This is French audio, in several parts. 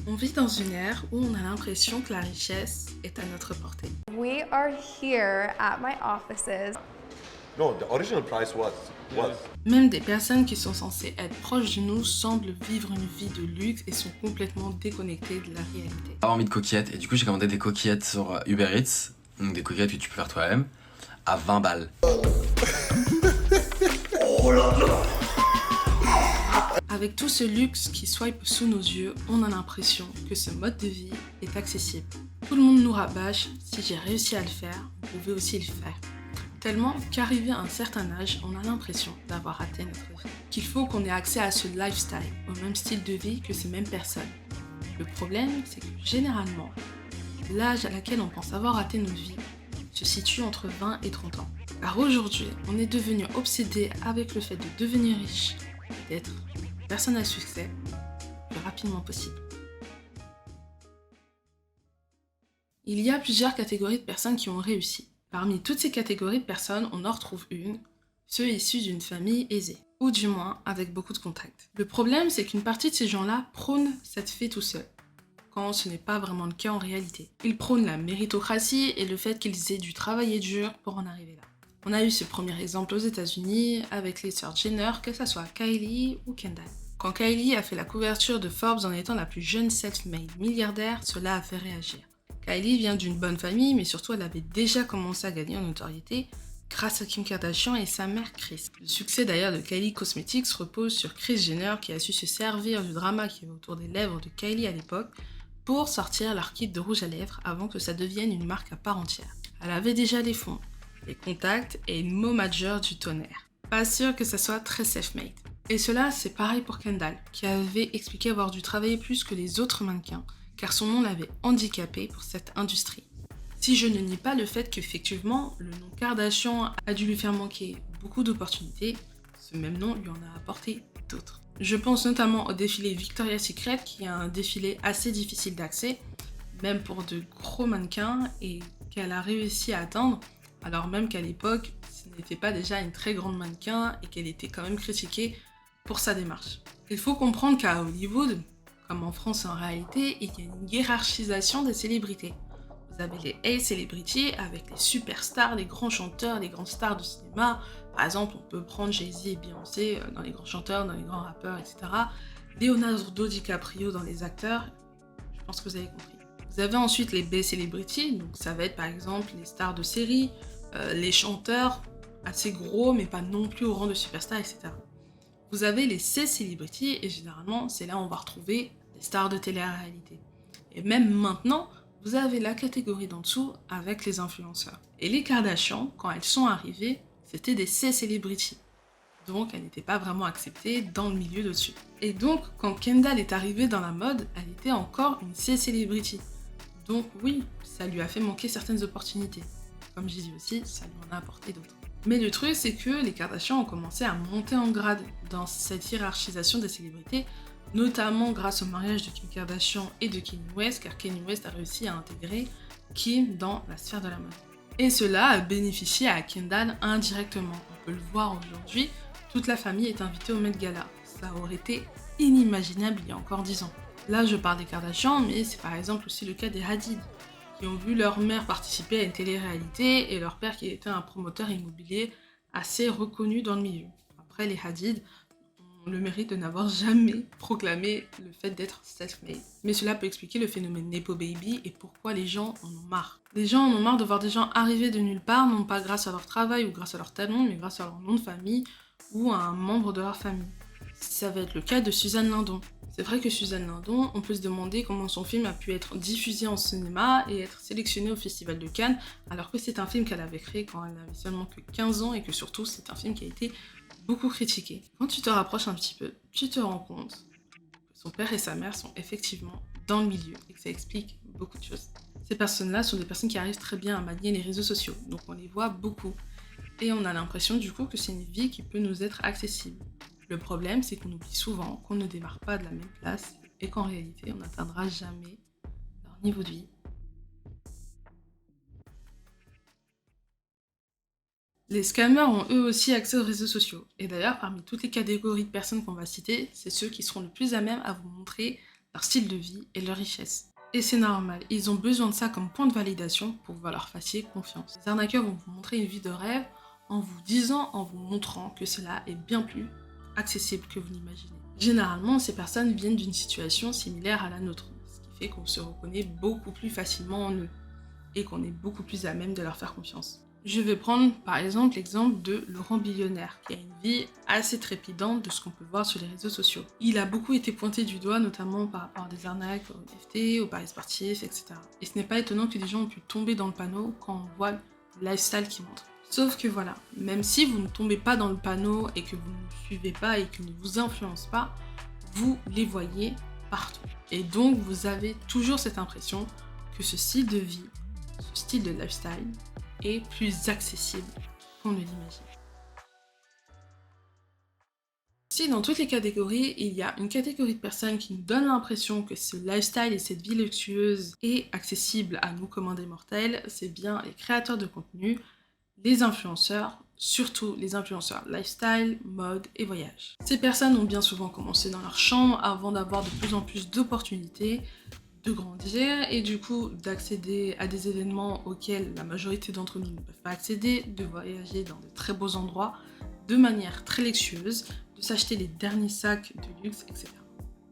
On vit dans une ère où on a l'impression que la richesse est à notre portée. We are here at my offices. No, the original price was. Même des personnes qui sont censées être proches de nous semblent vivre une vie de luxe et sont complètement déconnectées de la réalité. J'avais envie de coquillettes et du coup j'ai commandé des coquillettes sur Uber Eats, donc des coquillettes que tu peux faire toi-même, à 20 balles. Avec tout ce luxe qui swipe sous nos yeux, on a l'impression que ce mode de vie est accessible. Tout le monde nous rabâche, si j'ai réussi à le faire, vous pouvez aussi le faire. Tellement qu'arrivé à un certain âge, on a l'impression d'avoir raté notre vie. Qu'il faut qu'on ait accès à ce lifestyle, au même style de vie que ces mêmes personnes. Le problème, c'est que généralement, l'âge à laquelle on pense avoir raté notre vie se situe entre 20 et 30 ans. Car aujourd'hui, on est devenu obsédé avec le fait de devenir riche et d'être une personne à succès le plus rapidement possible. Il y a plusieurs catégories de personnes qui ont réussi. Parmi toutes ces catégories de personnes, on en retrouve une, ceux issus d'une famille aisée, ou du moins avec beaucoup de contacts. Le problème, c'est qu'une partie de ces gens-là prônent cette fait tout seul, quand ce n'est pas vraiment le cas en réalité. Ils prônent la méritocratie et le fait qu'ils aient dû travailler dur pour en arriver là. On a eu ce premier exemple aux États-Unis avec les sœurs Jenner, que ce soit Kylie ou Kendall. Quand Kylie a fait la couverture de Forbes en étant la plus jeune self-made milliardaire, cela a fait réagir. Kylie vient d'une bonne famille, mais surtout elle avait déjà commencé à gagner en notoriété grâce à Kim Kardashian et sa mère Kris. Le succès d'ailleurs de Kylie Cosmetics repose sur Kris Jenner qui a su se servir du drama qui y avait autour des lèvres de Kylie à l'époque pour sortir leur kit de rouge à lèvres avant que ça devienne une marque à part entière. Elle avait déjà les fonds, les contacts et une momager du tonnerre. Pas sûr que ça soit très self-made. Et cela, c'est pareil pour Kendall, qui avait expliqué avoir dû travailler plus que les autres mannequins, car son nom l'avait handicapé pour cette industrie. Si je ne nie pas le fait qu'effectivement, le nom Kardashian a dû lui faire manquer beaucoup d'opportunités, ce même nom lui en a apporté d'autres. Je pense notamment au défilé Victoria's Secret, qui est un défilé assez difficile d'accès, même pour de gros mannequins, et qu'elle a réussi à atteindre, alors même qu'à l'époque, ce n'était pas déjà une très grande mannequin et qu'elle était quand même critiquée pour sa démarche. Il faut comprendre qu'à Hollywood, comme en France en réalité, il y a une hiérarchisation des célébrités. Vous avez les A-celebrities avec les superstars, les grands chanteurs, les grandes stars du cinéma. Par exemple, on peut prendre Jay-Z et Beyoncé dans les grands chanteurs, dans les grands rappeurs, etc. Leonardo DiCaprio dans les acteurs. Je pense que vous avez compris. Vous avez ensuite les B-celebrities, donc ça va être par exemple les stars de série, les chanteurs assez gros mais pas non plus au rang de superstars, etc. Vous avez les C-celebrities et généralement c'est là où on va retrouver les stars de télé-réalité. Et même maintenant, vous avez la catégorie d'en dessous avec les influenceurs. Et les Kardashian, quand elles sont arrivées, c'était des C-celebrities. Donc elles n'étaient pas vraiment acceptées dans le milieu d'au-dessus. Et donc quand Kendall est arrivée dans la mode, elle était encore une C-celebrity. Donc oui, ça lui a fait manquer certaines opportunités. Comme j'ai dit aussi, ça lui en a apporté d'autres. Mais le truc, c'est que les Kardashian ont commencé à monter en grade dans cette hiérarchisation des célébrités, notamment grâce au mariage de Kim Kardashian et de Kanye West, car Kanye West a réussi à intégrer Kim dans la sphère de la mode. Et cela a bénéficié à Kendall indirectement. On peut le voir aujourd'hui, toute la famille est invitée au Met Gala. Ça aurait été inimaginable il y a encore 10 ans. Là, je parle des Kardashian, mais c'est par exemple aussi le cas des Hadid, qui ont vu leur mère participer à une télé-réalité et leur père qui était un promoteur immobilier assez reconnu dans le milieu. Après, les Hadid ont le mérite de n'avoir jamais proclamé le fait d'être self-made. Mais cela peut expliquer le phénomène Nepo Baby et pourquoi les gens en ont marre. Les gens en ont marre de voir des gens arriver de nulle part, non pas grâce à leur travail ou grâce à leur talent, mais grâce à leur nom de famille ou à un membre de leur famille. Ça va être le cas de Suzanne Lindon. C'est vrai que Suzanne Lindon, on peut se demander comment son film a pu être diffusé en cinéma et être sélectionné au Festival de Cannes, alors que c'est un film qu'elle avait créé quand elle n'avait seulement que 15 ans et que surtout c'est un film qui a été beaucoup critiqué. Quand tu te rapproches un petit peu, tu te rends compte que son père et sa mère sont effectivement dans le milieu et que ça explique beaucoup de choses. Ces personnes-là sont des personnes qui arrivent très bien à manier les réseaux sociaux, donc on les voit beaucoup. Et on a l'impression du coup que c'est une vie qui peut nous être accessible. Le problème, c'est qu'on oublie souvent qu'on ne démarre pas de la même place et qu'en réalité, on n'atteindra jamais leur niveau de vie. Les scammers ont eux aussi accès aux réseaux sociaux. Et d'ailleurs, parmi toutes les catégories de personnes qu'on va citer, c'est ceux qui seront le plus à même à vous montrer leur style de vie et leur richesse. Et c'est normal, ils ont besoin de ça comme point de validation pour que vous leur fassiez confiance. Les arnaqueurs vont vous montrer une vie de rêve en vous disant, en vous montrant que cela est bien plus accessible que vous l'imaginez. Généralement, ces personnes viennent d'une situation similaire à la nôtre, ce qui fait qu'on se reconnaît beaucoup plus facilement en eux et qu'on est beaucoup plus à même de leur faire confiance. Je vais prendre par exemple l'exemple de Laurent Billionnaire, qui a une vie assez trépidante de ce qu'on peut voir sur les réseaux sociaux. Il a beaucoup été pointé du doigt, notamment par rapport à des arnaques aux NFT, aux paris sportifs, etc. Et ce n'est pas étonnant que des gens ont pu tomber dans le panneau quand on voit le lifestyle qu'il montre. Sauf que voilà, même si vous ne tombez pas dans le panneau et que vous ne suivez pas et qu'il ne vous influence pas, vous les voyez partout. Et donc vous avez toujours cette impression que ce style de vie, ce style de lifestyle, est plus accessible qu'on ne l'imagine. Si dans toutes les catégories, il y a une catégorie de personnes qui nous donnent l'impression que ce lifestyle et cette vie luxueuse est accessible à nous comme des mortels, c'est bien les créateurs de contenu, les influenceurs, surtout les influenceurs lifestyle, mode et voyage. Ces personnes ont bien souvent commencé dans leur chambre avant d'avoir de plus en plus d'opportunités de grandir et du coup d'accéder à des événements auxquels la majorité d'entre nous ne peuvent pas accéder, de voyager dans de très beaux endroits de manière très luxueuse, de s'acheter les derniers sacs de luxe, etc.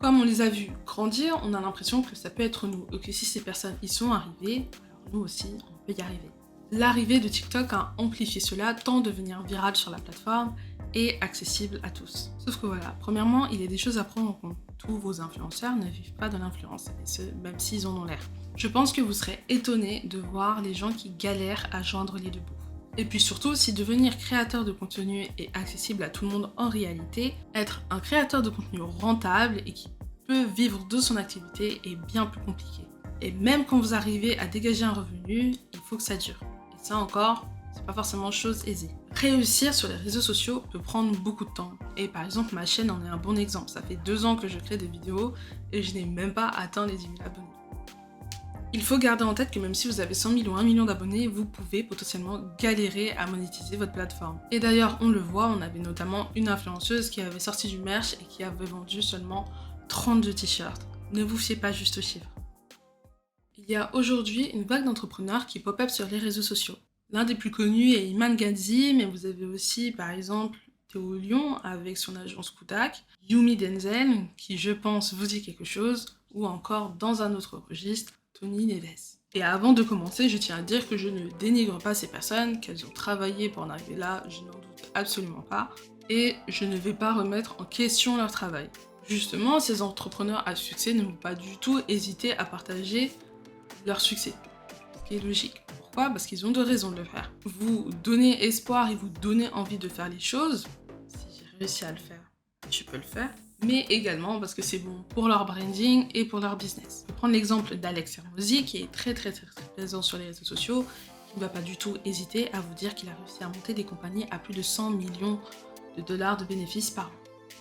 Comme on les a vus grandir, on a l'impression que ça peut être nous et que si ces personnes y sont arrivées, alors nous aussi on peut y arriver. L'arrivée de TikTok a amplifié cela, tant devenir viral sur la plateforme et accessible à tous. Sauf que voilà, premièrement, il y a des choses à prendre en compte. Tous vos influenceurs ne vivent pas de l'influence, et ce, même s'ils en ont l'air. Je pense que vous serez étonnés de voir les gens qui galèrent à joindre les deux bouts. Et puis surtout, si devenir créateur de contenu est accessible à tout le monde en réalité, être un créateur de contenu rentable et qui peut vivre de son activité est bien plus compliqué. Et même quand vous arrivez à dégager un revenu, il faut que ça dure. Et ça encore, c'est pas forcément chose aisée. Réussir sur les réseaux sociaux peut prendre beaucoup de temps. Et par exemple, ma chaîne en est un bon exemple. Ça fait 2 ans que je crée des vidéos et je n'ai même pas atteint les 10 000 abonnés. Il faut garder en tête que même si vous avez 100 000 ou 1 million d'abonnés, vous pouvez potentiellement galérer à monétiser votre plateforme. Et d'ailleurs, on le voit, on avait notamment une influenceuse qui avait sorti du merch et qui avait vendu seulement 32 t-shirts. Ne vous fiez pas juste aux chiffres. Il y a aujourd'hui une vague d'entrepreneurs qui pop-up sur les réseaux sociaux. L'un des plus connus est Iman Gadzhi, mais vous avez aussi par exemple Théo Lyon avec son agence Kudak, Yumi Denzel, qui je pense vous dit quelque chose, ou encore dans un autre registre, Tony Neves. Et avant de commencer, je tiens à dire que je ne dénigre pas ces personnes, qu'elles ont travaillé pour en arriver là, je n'en doute absolument pas, et je ne vais pas remettre en question leur travail. Justement, ces entrepreneurs à succès ne vont pas du tout hésiter à partager leur succès, ce qui est logique. Pourquoi ? Parce qu'ils ont de raisons de le faire. Vous donnez espoir et vous donnez envie de faire les choses. Si j'ai réussi à le faire, je peux le faire. Mais également parce que c'est bon pour leur branding et pour leur business. Je vais prendre l'exemple d'Alex Hermosi qui est très présent sur les réseaux sociaux, qui ne va pas du tout hésiter à vous dire qu'il a réussi à monter des compagnies à plus de 100 millions de dollars de bénéfices par an.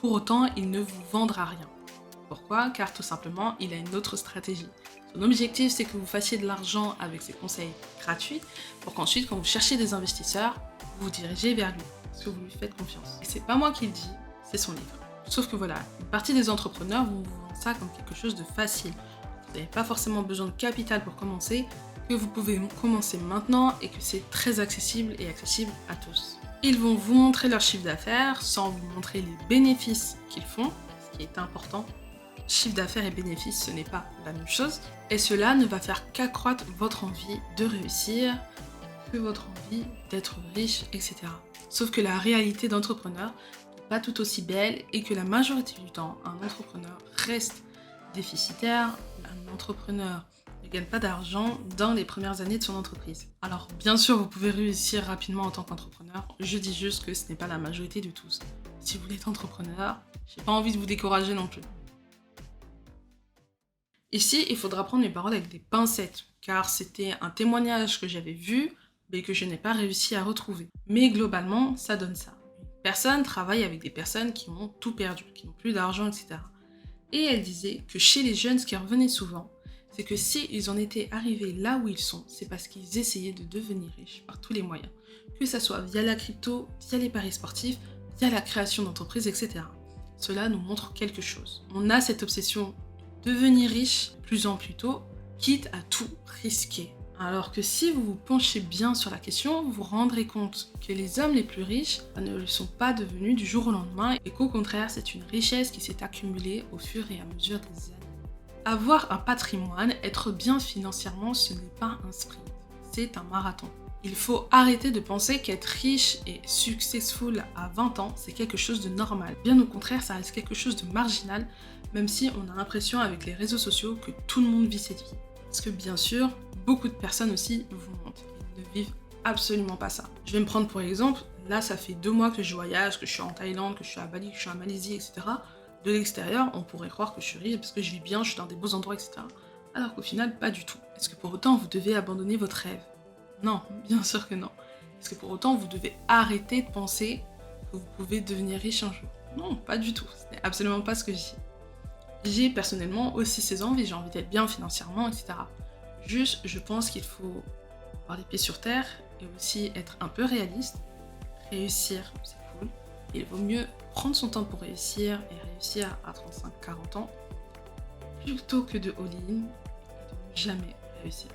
Pour autant, il ne vous vendra rien. Pourquoi ? Car tout simplement, il a une autre stratégie. Son objectif, c'est que vous fassiez de l'argent avec ses conseils gratuits pour qu'ensuite, quand vous cherchez des investisseurs, vous vous dirigez vers lui, parce que vous lui faites confiance. Et c'est pas moi qui le dis, c'est son livre. Sauf que voilà, une partie des entrepreneurs vont vous vendre ça comme quelque chose de facile. Vous n'avez pas forcément besoin de capital pour commencer, que vous pouvez commencer maintenant et que c'est très accessible et accessible à tous. Ils vont vous montrer leur chiffre d'affaires sans vous montrer les bénéfices qu'ils font, ce qui est important. Chiffre d'affaires et bénéfices, ce n'est pas la même chose. Et cela ne va faire qu'accroître votre envie de réussir, que votre envie d'être riche, etc. Sauf que la réalité d'entrepreneur n'est pas tout aussi belle et que la majorité du temps, un entrepreneur reste déficitaire, un entrepreneur ne gagne pas d'argent dans les premières années de son entreprise. Alors bien sûr, vous pouvez réussir rapidement en tant qu'entrepreneur, je dis juste que ce n'est pas la majorité de tous. Si vous voulez être entrepreneur, j'ai pas envie de vous décourager non plus. Ici, il faudra prendre mes paroles avec des pincettes, car c'était un témoignage que j'avais vu, mais que je n'ai pas réussi à retrouver. Mais globalement, ça donne ça. Une personne travaille avec des personnes qui ont tout perdu, qui n'ont plus d'argent, etc. Et elle disait que chez les jeunes, ce qui revenait souvent, c'est que s'ils en étaient arrivés là où ils sont, c'est parce qu'ils essayaient de devenir riches par tous les moyens. Que ça soit via la crypto, via les paris sportifs, via la création d'entreprises, etc. Cela nous montre quelque chose. On a cette obsession devenir riche plus en plus tôt, quitte à tout risquer. Alors que si vous vous penchez bien sur la question, vous vous rendrez compte que les hommes les plus riches ne le sont pas devenus du jour au lendemain et qu'au contraire, c'est une richesse qui s'est accumulée au fur et à mesure des années. Avoir un patrimoine, être bien financièrement, ce n'est pas un sprint, c'est un marathon. Il faut arrêter de penser qu'être riche et successful à 20 ans, c'est quelque chose de normal. Bien au contraire, ça reste quelque chose de marginal, même si on a l'impression avec les réseaux sociaux que tout le monde vit cette vie. Parce que bien sûr, beaucoup de personnes aussi vous mentent. Ils ne vivent absolument pas ça. Je vais me prendre pour exemple, là ça fait 2 mois que je voyage, que je suis en Thaïlande, que je suis à Bali, que je suis en Malaisie, etc. De l'extérieur, on pourrait croire que je suis riche parce que je vis bien, je suis dans des beaux endroits, etc. Alors qu'au final, pas du tout. Est-ce que pour autant vous devez abandonner votre rêve ? Non, bien sûr que non. Est-ce que pour autant vous devez arrêter de penser que vous pouvez devenir riche un jour ? Non, pas du tout. Ce n'est absolument pas ce que je dis. J'ai personnellement aussi ces envies, j'ai envie d'être bien financièrement, etc. Juste, je pense qu'il faut avoir les pieds sur terre et aussi être un peu réaliste. Réussir, c'est cool. Il vaut mieux prendre son temps pour réussir et réussir à 35-40 ans plutôt que de all-in et de ne jamais réussir.